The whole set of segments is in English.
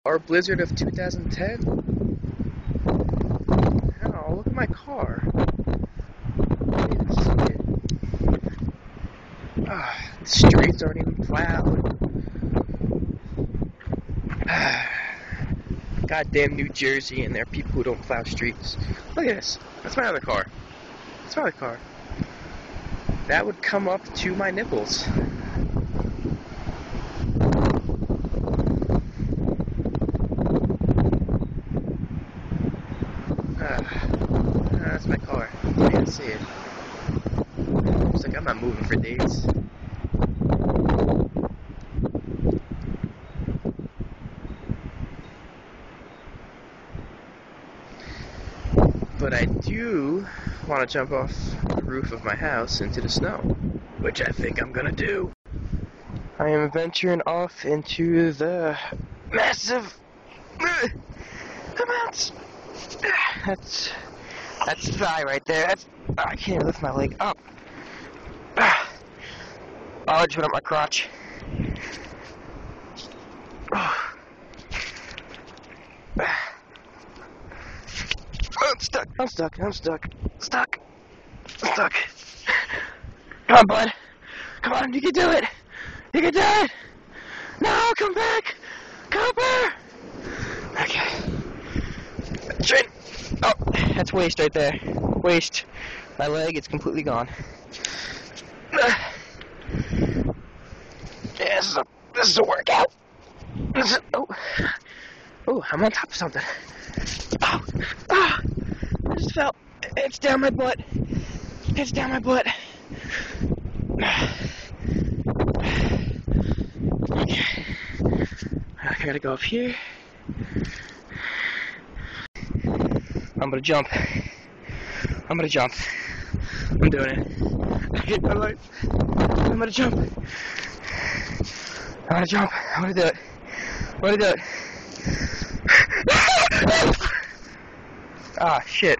our blizzard of 2010? Oh, look at my car. I didn't even see it. The streets aren't even plowed. Goddamn New Jersey and their people who don't plow streets. Look at this. That's my other car. That's my other car. That would come up to my nipples. That's my car. I can't see it. Looks like I'm not moving for days. But I do want to jump off the roof of my house into the snow, which I think I'm gonna do. I am venturing off into the massive amounts. That's thigh right there. I can't even lift my leg up. I just went up my crotch. I'm stuck. Come on, bud. Come on, you can do it. You can do it. No, come back. Cooper. Okay. Train. Oh, that's waste right there. Waste. My leg, it's completely gone. Yeah, this is a workout. Oh, I'm on top of something. Oh, I just fell. It's down my butt. Okay. I gotta go up here. I'm gonna jump. I'm doing it. I hate my life. I'm gonna jump. I wanna do it. Ah, shit.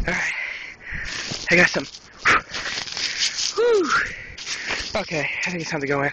Alright. I got some. Whew. Okay, I think it's time to go in.